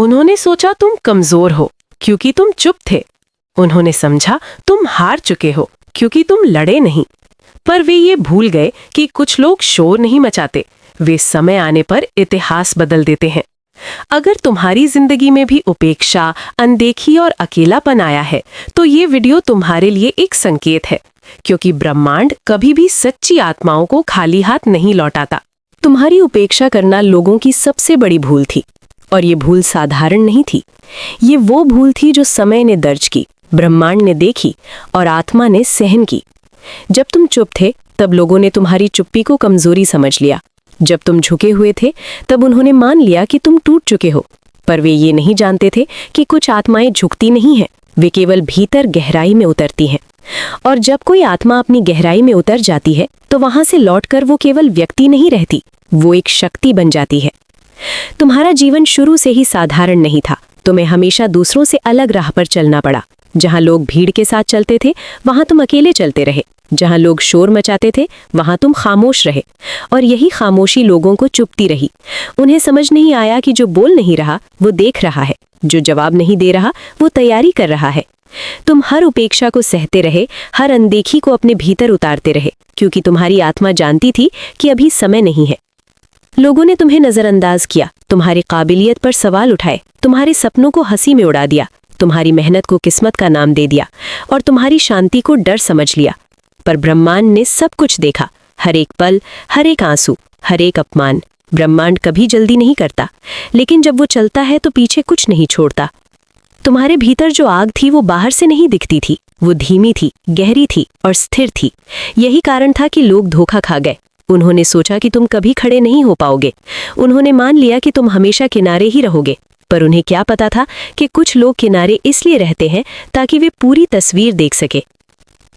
उन्होंने सोचा तुम कमजोर हो क्योंकि तुम चुप थे। उन्होंने समझा तुम हार चुके हो क्योंकि तुम लड़े नहीं। पर वे ये भूल गए कि कुछ लोग शोर नहीं मचाते, वे समय आने पर इतिहास बदल देते हैं। अगर तुम्हारी जिंदगी में भी उपेक्षा, अनदेखी और अकेलापन आया है तो ये वीडियो तुम्हारे लिए एक संकेत है, क्योंकि ब्रह्मांड कभी भी सच्ची आत्माओं को खाली हाथ नहीं लौटाता। तुम्हारी उपेक्षा करना लोगों की सबसे बड़ी भूल थी, और ये भूल साधारण नहीं थी। ये वो भूल थी जो समय ने दर्ज की, ब्रह्मांड ने देखी और आत्मा ने सहन की। जब तुम चुप थे तब लोगों ने तुम्हारी चुप्पी को कमजोरी समझ लिया। जब तुम झुके हुए थे तब उन्होंने मान लिया कि तुम टूट चुके हो। पर वे ये नहीं जानते थे कि कुछ आत्माएं झुकती नहीं हैं, वे केवल भीतर गहराई में उतरती हैं। और जब कोई आत्मा अपनी गहराई में उतर जाती है तो वहां से लौटकर वो केवल व्यक्ति नहीं रहती, वो एक शक्ति बन जाती है। तुम्हारा जीवन शुरू से ही साधारण नहीं था। तुम्हें हमेशा दूसरों से अलग राह पर चलना पड़ा। जहां लोग भीड़ के साथ चलते थे वहां तुम अकेले चलते रहे। जहां लोग शोर मचाते थे वहां तुम खामोश रहे, और यही खामोशी लोगों को चुभती रही। उन्हें समझ नहीं आया कि जो बोल नहीं रहा वो देख रहा है, जो जवाब नहीं दे रहा वो तैयारी कर रहा है। तुम हर उपेक्षा को सहते रहे, हर अनदेखी को अपने भीतर उतारते रहे, क्योंकि तुम्हारी आत्मा जानती थी कि अभी समय नहीं है। लोगों ने तुम्हें नजरअंदाज किया, तुम्हारी काबिलियत पर सवाल उठाए, तुम्हारे सपनों को हंसी में उड़ा दिया, तुम्हारी मेहनत को किस्मत का नाम दे दिया और तुम्हारी शांति को डर समझ लिया। पर ब्रह्मांड ने सब कुछ देखा, हर एक पल, हर एक आंसू, हर एक अपमान। ब्रह्मांड कभी जल्दी नहीं करता, लेकिन जब वो चलता है तो पीछे कुछ नहीं छोड़ता। तुम्हारे भीतर जो आग थी वो बाहर से नहीं दिखती थी, वो धीमी थी, गहरी थी और स्थिर थी। यही कारण था कि लोग धोखा खा गए। उन्होंने सोचा कि तुम कभी खड़े नहीं हो पाओगे। उन्होंने मान लिया कि तुम हमेशा किनारे ही रहोगे। पर उन्हें क्या पता था कि कुछ लोग किनारे इसलिए रहते हैं ताकि वे पूरी तस्वीर देख सके।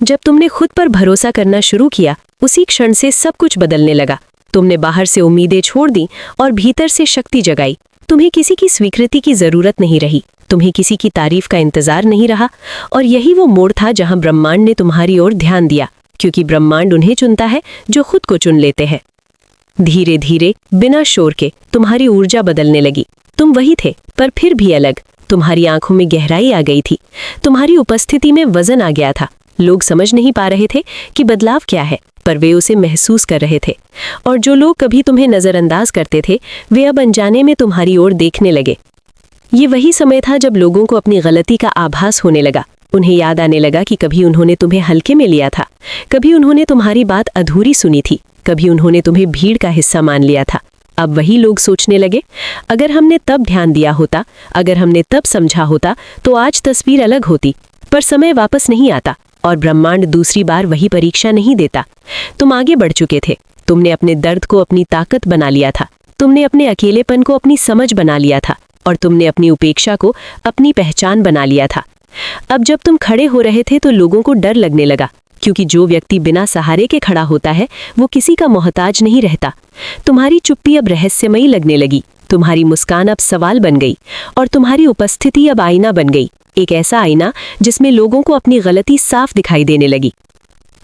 जब तुमने खुद पर भरोसा करना शुरू किया, उसी क्षण से सब कुछ बदलने लगा। तुमने बाहर से उम्मीदें छोड़ दी और भीतर से शक्ति जगाई। तुम्हें किसी की स्वीकृति की जरूरत नहीं रही, तुम्हें किसी की तारीफ का इंतजार नहीं रहा। और यही वो मोड़ था जहां ब्रह्मांड ने तुम्हारी ओर ध्यान दिया, क्योंकि ब्रह्मांड उन्हें चुनता है जो खुद को चुन लेते हैं। धीरे धीरे, बिना शोर के, तुम्हारी ऊर्जा बदलने लगी। तुम वही थे, पर फिर भी अलग। तुम्हारी आंखों में गहराई आ गई थी, तुम्हारी उपस्थिति में वजन आ गया था। लोग समझ नहीं पा रहे थे कि बदलाव क्या है, पर वे उसे महसूस कर रहे थे। और जो लोग कभी तुम्हें नजरअंदाज करते थे, वे अब अनजाने में तुम्हारी ओर देखने लगे। ये वही समय था जब लोगों को अपनी गलती का आभास होने लगा। उन्हें याद आने लगा कि कभी उन्होंने तुम्हें हल्के में लिया था, कभी उन्होंने तुम्हारी बात अधूरी सुनी थी, कभी उन्होंने तुम्हें भीड़ का हिस्सा मान लिया था। अब वही लोग सोचने लगे, अगर हमने तब ध्यान दिया होता, अगर हमने तब समझा होता तो आज तस्वीर अलग होती। पर समय वापस नहीं आता और ब्रह्मांड दूसरी बार वही परीक्षा नहीं देता। तुम आगे बढ़ चुके थे, तुमने अपने दर्द को अपनी ताकत बना लिया था, तुमने अपने अकेलेपन को अपनी समझ बना लिया था, और तुमने अपनी उपेक्षा को अपनी पहचान बना लिया था। अब जब तुम खड़े हो रहे थे तो लोगों को डर लगने लगा, क्योंकि जो व्यक्ति बिना सहारे के खड़ा होता है वो किसी का मोहताज नहीं रहता। तुम्हारी चुप्पी अब रहस्यमयी लगने लगी, तुम्हारी मुस्कान अब सवाल बन गई, और तुम्हारी उपस्थिति अब आईना बन गई। एक ऐसा आईना जिसमें लोगों को अपनी गलती साफ दिखाई देने लगी।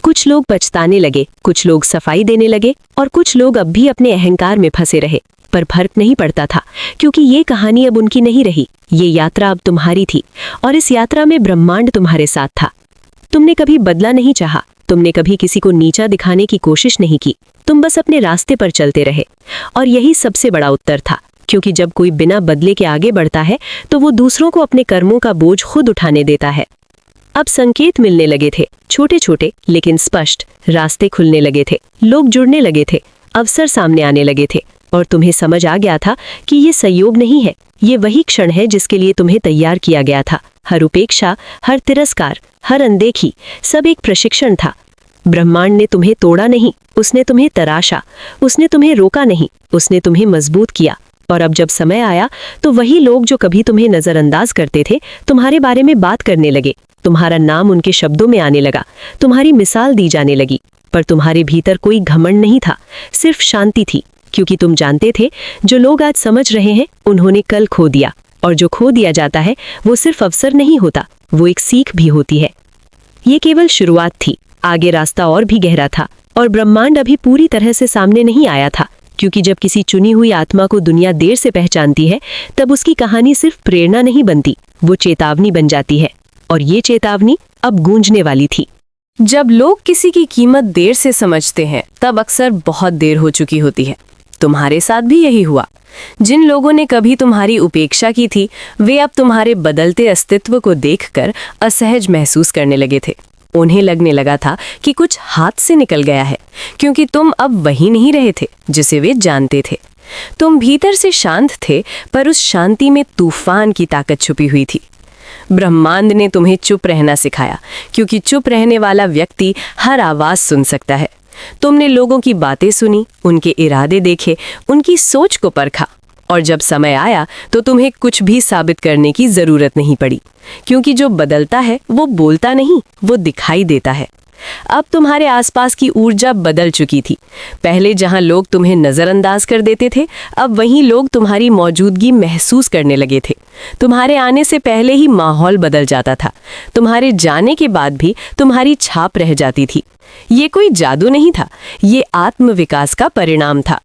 कुछ लोग पछताने लगे, कुछ लोग सफाई देने लगे, और कुछ लोग अब भी अपने अहंकार में फंसे रहे। पर फर्क नहीं पड़ता था, क्योंकि ये कहानी अब उनकी नहीं रही, ये यात्रा अब तुम्हारी थी, और इस यात्रा में ब्रह्मांड तुम्हारे साथ था। तुमने कभी बदला नहीं चाहा, तुमने कभी किसी को नीचा दिखाने की कोशिश नहीं की, तुम बस अपने रास्ते पर चलते रहे। और यही सबसे बड़ा उत्तर था, क्योंकि जब कोई बिना बदले के आगे बढ़ता है तो वो दूसरों को अपने कर्मों का बोझ खुद उठाने देता है। अब संकेत मिलने लगे थे, छोटे छोटे लेकिन स्पष्ट। रास्ते खुलने लगे थे, लोग जुड़ने लगे थे, अवसर सामने आने लगे थे, और तुम्हें समझ आ गया था कि ये संयोग नहीं है, ये वही क्षण है जिसके लिए तुम्हें तैयार किया गया था। हर उपेक्षा, हर तिरस्कार, हर अनदेखी, सब एक प्रशिक्षण था। ब्रह्मांड ने तुम्हें तोड़ा नहीं, उसने तुम्हें तराशा, उसने तुम्हें रोका नहीं, उसने तुम्हें मजबूत किया। और अब जब समय आया तो वही लोग जो कभी तुम्हें नजरअंदाज करते थे तुम्हारे बारे में बात करने लगे। तुम्हारा नाम उनके शब्दों में आने लगा, तुम्हारी मिसाल दी जाने लगी। पर तुम्हारे भीतर कोई घमंड नहीं था, सिर्फ शांति थी, क्योंकि तुम जानते थे जो लोग आज समझ रहे हैं उन्होंने कल खो दिया, और जो खो दिया जाता है वो सिर्फ अवसर नहीं होता, वो एक सीख भी होती है। ये केवल शुरुआत थी, आगे रास्ता और भी गहरा था, और ब्रह्मांड अभी पूरी तरह से सामने नहीं आया था, क्योंकि जब किसी चुनी हुई आत्मा को दुनिया देर से पहचानती है, तब उसकी कहानी सिर्फ प्रेरणा नहीं बनती, वो चेतावनी बन जाती है। और ये चेतावनी अब गूंजने वाली थी। जब लोग किसी की कीमत देर से समझते हैं, तब अक्सर बहुत देर हो चुकी होती है। तुम्हारे साथ भी यही हुआ। जिन लोगों ने कभी तुम्हारी उपेक्षा की थी, वे अब तुम्हारे बदलते अस्तित्व को देखकर असहज महसूस करने लगे थे। उन्हें लगने लगा था कि कुछ हाथ से निकल गया है, क्योंकि तुम अब वही नहीं रहे थे जिसे वे जानते थे। तुम भीतर से शांत थे, पर उस शांति में तूफान की ताकत छुपी हुई थी। ब्रह्मांड ने तुम्हें चुप रहना सिखाया, क्योंकि चुप रहने वाला व्यक्ति हर आवाज सुन सकता है। तुमने लोगों की बातें सुनी, उनके इरादे देखे, उनकी सोच को परखा, और जब समय आया तो तुम्हें कुछ भी साबित करने की जरूरत नहीं पड़ी, क्योंकि जो बदलता है वो बोलता नहीं, वो दिखाई देता है। अब तुम्हारे आसपास की ऊर्जा बदल चुकी थी। पहले जहां लोग तुम्हें नजरअंदाज कर देते थे, अब वहीं लोग तुम्हारी मौजूदगी महसूस करने लगे थे। तुम्हारे आने से पहले ही माहौल बदल जाता था। तुम्हारे जाने के बाद भी तुम्हारी छाप रह जाती थी। ये कोई जादू नहीं था, ये आत्मविकास का परिणाम था।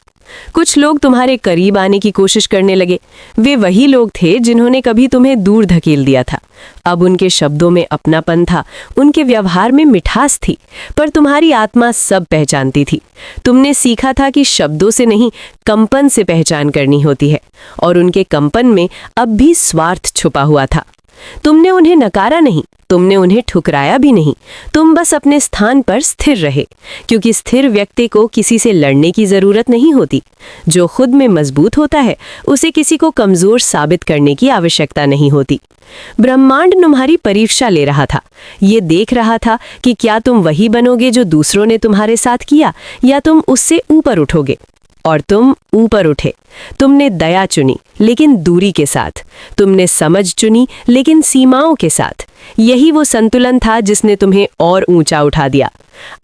कुछ लोग तुम्हारे करीब आने की कोशिश करने लगे। वे वही लोग थे जिन्होंने कभी तुम्हें दूर धकेल दिया था। अब उनके शब्दों में अपनापन था, उनके व्यवहार में मिठास थी, पर तुम्हारी आत्मा सब पहचानती थी। तुमने सीखा था कि शब्दों से नहीं, कंपन से पहचान करनी होती है, और उनके कंपन में अब भी स्वार्थ छुपा हुआ था। तुमने उन्हें नकारा नहीं, तुमने उन्हें ठुकराया भी नहीं। तुम बस अपने स्थान पर स्थिर रहे, क्योंकि स्थिर व्यक्ति को किसी से लड़ने की जरूरत नहीं होती। जो खुद में मजबूत होता है, उसे किसी को कमजोर साबित करने की आवश्यकता नहीं होती। ब्रह्मांड तुम्हारी परीक्षा ले रहा था। ये देख रहा था कि क्या तुम वही बनोगे जो दूसरों ने तुम्हारे साथ किया, या तुम उससे ऊपर उठोगे। और तुम ऊपर उठे। तुमने दया चुनी, लेकिन दूरी के साथ। तुमने समझ चुनी, लेकिन सीमाओं के साथ। यही वो संतुलन था जिसने तुम्हें और ऊंचा उठा दिया।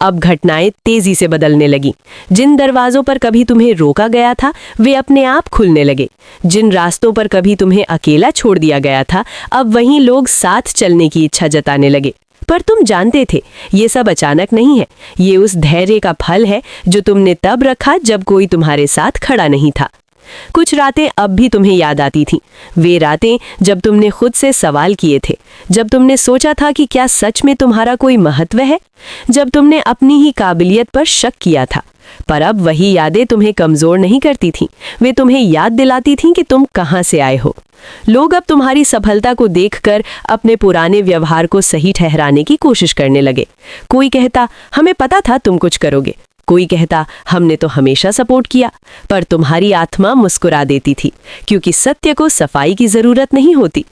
अब घटनाएं तेजी से बदलने लगी। जिन दरवाजों पर कभी तुम्हें रोका गया था, वे अपने आप खुलने लगे। जिन रास्तों पर कभी तुम्हें अकेला छोड़ दिया गया था, अब वहीं लोग साथ चलने की इच्छा जताने लगे। पर तुम जानते थे, ये सब अचानक नहीं है। ये उस धैर्य का फल है जो तुमने तब रखा जब कोई तुम्हारे साथ खड़ा नहीं था। कुछ रातें अब भी तुम्हें याद आती थीं। वे रातें जब तुमने खुद से सवाल किए थे, जब तुमने सोचा था कि क्या सच में तुम्हारा कोई महत्व है, जब तुमने अपनी ही काबिलियत पर शक किया था। पर अब वही यादें तुम्हें कमजोर नहीं करती थीं, वे तुम्हें याद दिलाती थीं कि तुम कहां से आए हो। लोग अब तुम्हारी सफलता को देखकर अपने पुराने व्यवहार को सही ठहराने की कोशिश करने लगे। कोई कहता, हमें पता था तुम कुछ करोगे। कोई कहता, हमने तो हमेशा सपोर्ट किया। पर तुम्हारी आत्मा मुस्कुरा देती थी, क्योंकि सत्य को सफाई की जरूरत नहीं होती।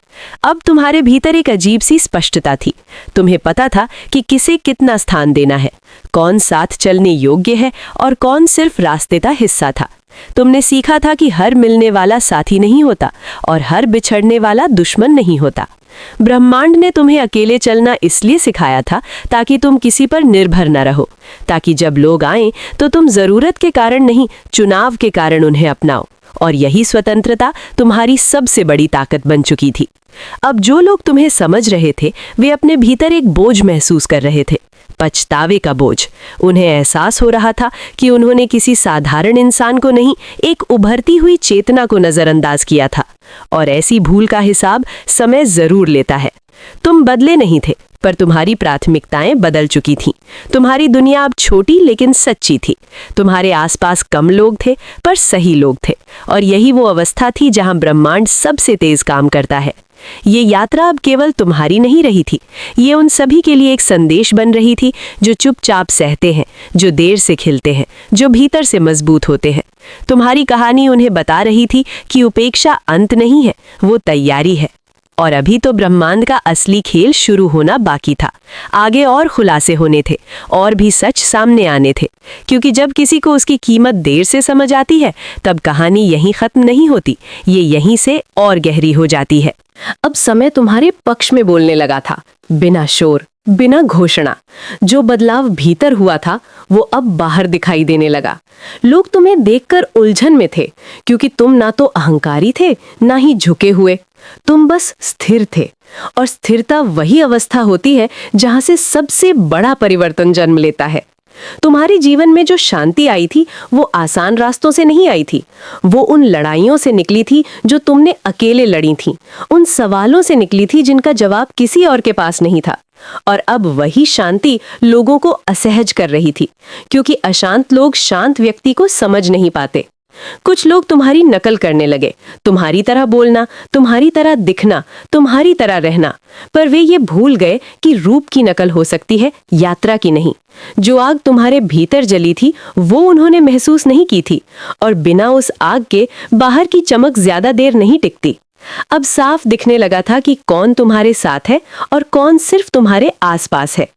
अब तुम्हारे भीतर एक अजीब सी स्पष्टता थी। तुम्हें पता था कि किसे कितना स्थान देना है, कौन साथ चलने योग्य है और कौन सिर्फ रास्ते का हिस्सा था। तुमने सीखा था कि हर मिलने वाला साथी नहीं होता और हर बिछड़ने वाला दुश्मन नहीं होता। ब्रह्मांड ने तुम्हें अकेले चलना इसलिए सिखाया था ताकि तुम किसी पर निर्भर न रहो, ताकि जब लोग आएं तो तुम जरूरत के कारण नहीं, चुनाव के कारण उन्हें अपनाओ। और यही स्वतंत्रता तुम्हारी सबसे बड़ी ताकत बन चुकी थी। अब जो लोग तुम्हें समझ रहे थे, वे अपने भीतर एक बोझ महसूस कर रहे थे, पछतावे का बोझ। उन्हें एहसास हो रहा था कि उन्होंने किसी साधारण इंसान को नहीं, एक उभरती हुई चेतना को नजरअंदाज किया था। और ऐसी भूल का हिसाब समय जरूर लेता है। तुम बदले नहीं थे, पर तुम्हारी प्राथमिकताएं बदल चुकी थीं। तुम्हारी दुनिया अब छोटी लेकिन सच्ची थी। तुम्हारे आसपास कम लोग थे, पर सही लोग थे। और यही वो अवस्था थी जहां ब्रह्मांड सबसे तेज काम करता है। ये यात्रा अब केवल तुम्हारी नहीं रही थी, ये उन सभी के लिए एक संदेश बन रही थी जो चुपचाप सहते हैं, जो देर से खिलते हैं, जो भीतर से मजबूत होते हैं। तुम्हारी कहानी उन्हें बता रही थी कि उपेक्षा अंत नहीं है, वो तैयारी है। और अभी तो ब्रह्मांड का असली खेल शुरू होना बाकी था। आगे और खुलासे होने थे, और भी सच सामने आने थे। क्योंकि जब किसी को उसकी कीमत देर से समझ आती है, तब कहानी यहीं खत्म नहीं होती, ये यहीं से और गहरी हो जाती है। अब समय तुम्हारे पक्ष में बोलने लगा था, बिना शोर, बिना घोषणा। जो बदलाव भीतर हुआ था, वो अब बाहर दिखाई देने लगा। लोग तुम्हें देखकर उलझन में थे, क्योंकि तुम ना तो अहंकारी थे, ना ही झुके हुए। तुम बस स्थिर थे। और स्थिरता वही अवस्था होती है जहां से सबसे बड़ा परिवर्तन जन्म लेता है। तुम्हारे जीवन में जो शांति आई थी वो आसान रास्तों से नहीं आई थी। वो उन लड़ाइयों से निकली थी जो तुमने अकेले लड़ी थी, उन सवालों से निकली थी जिनका जवाब किसी और के पास नहीं था। और अब वही शांति लोगों को असहज कर रही थी, क्योंकि अशांत लोग शांत व्यक्ति को समझ नहीं पाते। कुछ लोग तुम्हारी नकल करने लगे, तुम्हारी तरह बोलना, तुम्हारी तरह दिखना, तुम्हारी तरह रहना, पर वे ये भूल गए कि रूप की नकल हो सकती है, यात्रा की नहीं। जो आग तुम्हारे भीतर जली थी वो उन्होंने महसूस नहीं की थी, और बिना उस आग के बाहर की चमक ज्यादा देर नहीं टिकती। अब साफ दिखने लगा था कि कौन तुम्हारे साथ है और कौन सिर्फ तुम्हारे आसपास है।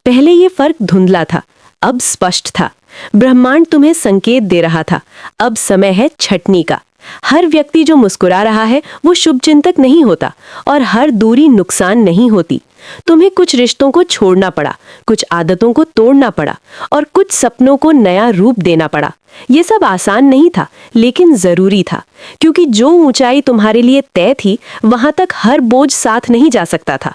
पहले ये फर्क धुंधला था, अब स्पष्ट था। ब्रह्मांड तुम्हें संकेत दे रहा था, अब समय है छटनी का। हर व्यक्ति जो मुस्कुरा रहा है वो शुभचिंतक नहीं होता, और हर दूरी नुकसान नहीं होती। तुम्हें कुछ रिश्तों को छोड़ना पड़ा, कुछ आदतों को तोड़ना पड़ा, और कुछ सपनों को नया रूप देना पड़ा। ये सब आसान नहीं था, लेकिन जरूरी था, क्योंकि जो ऊंचाई तुम्हारे लिए तय थी वहां तक हर बोझ साथ नहीं जा सकता था।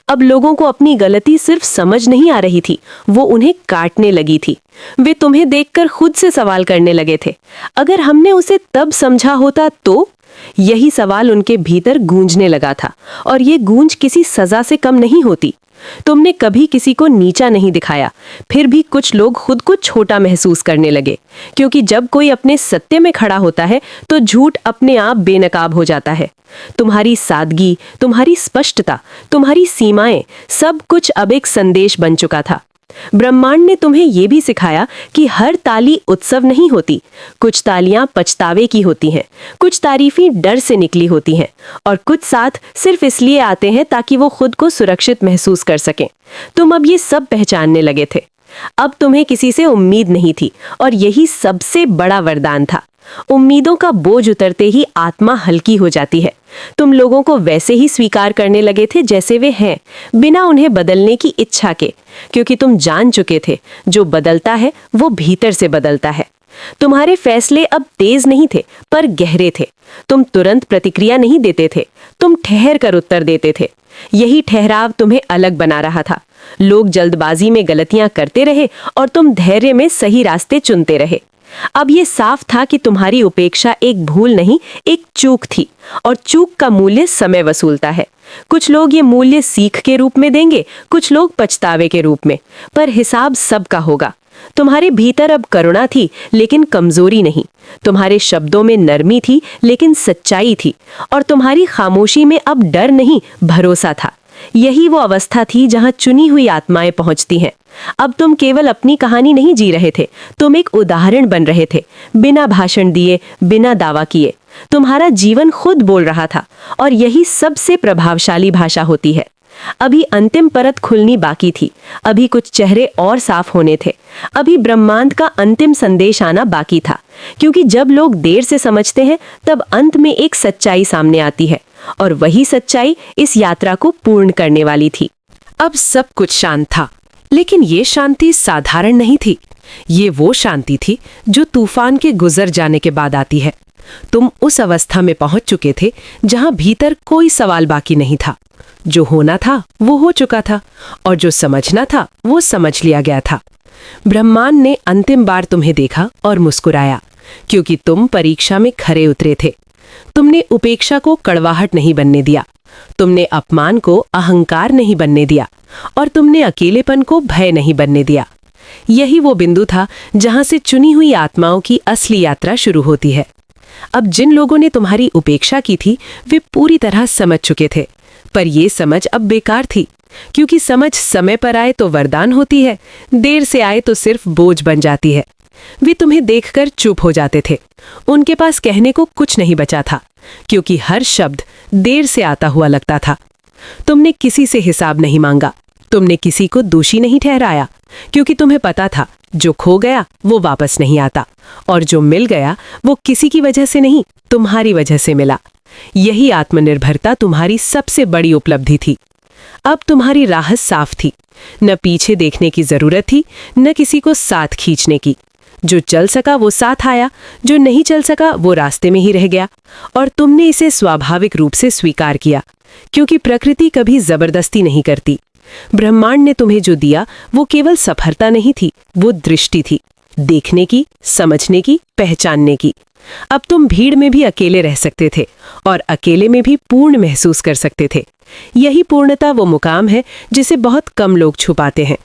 अब लोगों को अपनी गलती सिर्फ समझ नहीं आ रही थी, वो उन्हें काटने लगी थी। वे तुम्हें देखकर खुद से सवाल करने लगे थे, अगर हमने उसे तब समझा होता तो? यही सवाल उनके भीतर गूंजने लगा था, और ये गूंज किसी सजा से कम नहीं होती। तुमने कभी किसी को नीचा नहीं दिखाया, फिर भी कुछ लोग खुद को छोटा महसूस करने लगे, क्योंकि जब कोई अपने सत्य में खड़ा होता है तो झूठ अपने आप बेनकाब हो जाता है। तुम्हारी सादगी, तुम्हारी स्पष्टता, तुम्हारी सीमाएं, सब कुछ अब एक संदेश बन चुका था। ब्रह्मांड ने तुम्हें यह भी सिखाया कि हर ताली उत्सव नहीं होती, कुछ तालियां पछतावे की होती हैं, कुछ तारीफें डर से निकली होती हैं, और कुछ साथ सिर्फ इसलिए आते हैं ताकि वो खुद को सुरक्षित महसूस कर सकें। तुम अब ये सब पहचानने लगे थे। अब तुम्हें किसी से उम्मीद नहीं थी, और यही सबसे बड़ा वरदान था। उम्मीदों का बोझ उतरते ही आत्मा हल्की हो जाती है। तुम लोगों को वैसे ही स्वीकार करने लगे थे जैसे वे हैं, बिना उन्हें बदलने की इच्छा के, क्योंकि तुम जान चुके थे जो बदलता है वो भीतर से बदलता है। तुम्हारे फैसले अब तेज नहीं थे, पर गहरे थे। तुम तुरंत प्रतिक्रिया नहीं देते थे, तुम ठहर कर उत्तर देते थे। यही ठहराव तुम्हें अलग बना रहा था। लोग जल्दबाजी में गलतियां करते रहे और तुम धैर्य में सही रास्ते चुनते रहे। अब ये साफ था कि तुम्हारी उपेक्षा एक भूल नहीं, एक चूक थी, और चूक का मूल्य समय वसूलता है। कुछ लोग ये मूल्य सीख के रूप में देंगे, कुछ लोग पछतावे के रूप में, पर हिसाब सबका होगा। तुम्हारे भीतर अब करुणा थी, लेकिन कमजोरी नहीं। तुम्हारे शब्दों में नरमी थी, लेकिन सच्चाई थी, और तुम्हारी खामोशी में अब डर नहीं, भरोसा था। यही वो अवस्था थी जहां चुनी हुई आत्माएं पहुंचती हैं। अब तुम केवल अपनी कहानी नहीं जी रहे थे, तुम एक उदाहरण बन रहे थे, बिना भाषण दिए, बिना दावा किए। तुम्हारा जीवन खुद बोल रहा था, और यही सबसे प्रभावशाली भाषा होती है। अभी अंतिम परत खुलनी बाकी थी, अभी कुछ चेहरे और साफ होने थे, अभी ब्रह्मांड का अंतिम संदेश आना बाकी था, क्योंकि जब लोग देर से समझते हैं तब अंत में एक सच्चाई सामने आती है, और वही सच्चाई इस यात्रा को पूर्ण करने वाली थी। अब सब कुछ शांत था, लेकिन ये शांति साधारण नहीं थी। ये वो शांति थी जो तूफान के गुजर जाने के बाद आती है। तुम उस अवस्था में पहुंच चुके थे जहां भीतर कोई सवाल बाकी नहीं था। जो होना था वो हो चुका था, और जो समझना था वो समझ लिया गया था। ब्रह्मांड ने अंतिम बार तुम्हें देखा और मुस्कुराया, क्योंकि तुम परीक्षा में खरे उतरे थे। तुमने उपेक्षा को कड़वाहट नहीं बनने दिया, तुमने अपमान को अहंकार नहीं बनने दिया, और तुमने अकेलेपन को भय नहीं बनने दिया। यही वो बिंदु था जहां से चुनी हुई आत्माओं की असली यात्रा शुरू होती है। अब जिन लोगों ने तुम्हारी उपेक्षा की थी वे पूरी तरह समझ चुके थे, पर ये समझ अब बेकार थी, क्योंकि समझ समय पर आए तो वरदान होती है, देर से आए तो सिर्फ बोझ बन जाती है। वे तुम्हें देखकर चुप हो जाते थे, उनके पास कहने को कुछ नहीं बचा था, क्योंकि हर शब्द देर से आता हुआ लगता था। तुमने किसी से हिसाब नहीं मांगा, तुमने किसी को दोषी नहीं ठहराया, क्योंकि तुम्हें पता था जो खो गया वो वापस नहीं आता, और जो मिल गया वो किसी की वजह से नहीं, तुम्हारी वजह से मिला। यही आत्मनिर्भरता तुम्हारी सबसे बड़ी उपलब्धि थी। अब तुम्हारी राह साफ थी, न पीछे देखने की जरूरत थी, न किसी को साथ खींचने की। जो चल सका वो साथ आया, जो नहीं चल सका वो रास्ते में ही रह गया, और तुमने इसे स्वाभाविक रूप से स्वीकार किया, क्योंकि प्रकृति कभी जबरदस्ती नहीं करती। ब्रह्मांड ने तुम्हें जो दिया वो केवल सफलता नहीं थी, वो दृष्टि थी, देखने की, समझने की, पहचानने की। अब तुम भीड़ में भी अकेले रह सकते थे और अकेले में भी पूर्ण महसूस कर सकते थे। यही पूर्णता वो मुकाम है जिसे बहुत कम लोग छुपाते हैं।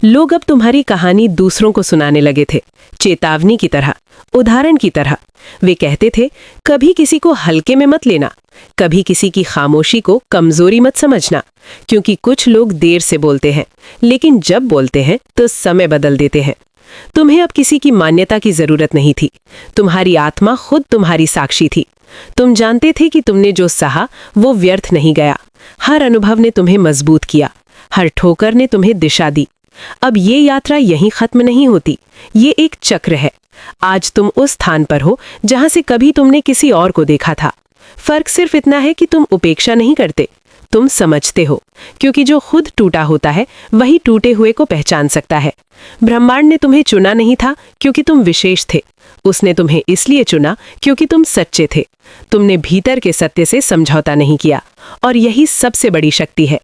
लोग अब तुम्हारी कहानी दूसरों को सुनाने लगे थे, चेतावनी की तरह, उदाहरण की तरह। वे कहते थे, कभी किसी को हल्के में मत लेना, कभी किसी की खामोशी को कमजोरी मत समझना, क्योंकि कुछ लोग देर से बोलते हैं, लेकिन जब बोलते हैं तो समय बदल देते हैं। तुम्हें अब किसी की मान्यता की जरूरत नहीं थी। तुम्हारी आत्मा खुद तुम्हारी साक्षी थी। तुम जानते थे कि तुमने जो सहा वो व्यर्थ नहीं गया। हर अनुभव ने तुम्हें मजबूत किया, हर ठोकर ने तुम्हें दिशा दी। अब ये यात्रा यहीं खत्म नहीं होती, ये एक चक्र है। आज तुम उस स्थान पर हो जहां से कभी तुमने किसी और को देखा था। फर्क सिर्फ इतना है कि तुम उपेक्षा नहीं करते, तुम समझते हो, क्योंकि जो खुद टूटा होता है वही टूटे हुए को पहचान सकता है। ब्रह्मांड ने तुम्हें चुना नहीं था क्योंकि तुम विशेष थे, उसने तुम्हें इसलिए चुना क्योंकि तुम सच्चे थे। तुमने भीतर के सत्य से समझौता नहीं किया, और यही सबसे बड़ी शक्ति है।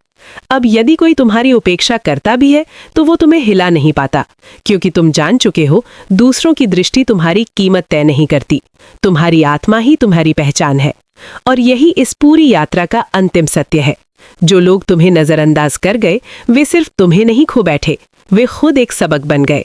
अब यदि कोई तुम्हारी उपेक्षा करता भी है तो वो तुम्हें हिला नहीं पाता, क्योंकि तुम जान चुके हो दूसरों की दृष्टि तुम्हारी कीमत तय नहीं करती। तुम्हारी आत्मा ही तुम्हारी पहचान है, और यही इस पूरी यात्रा का अंतिम सत्य है। जो लोग तुम्हें नजरअंदाज कर गए वे सिर्फ तुम्हें नहीं खो बैठे, वे खुद एक सबक बन गए।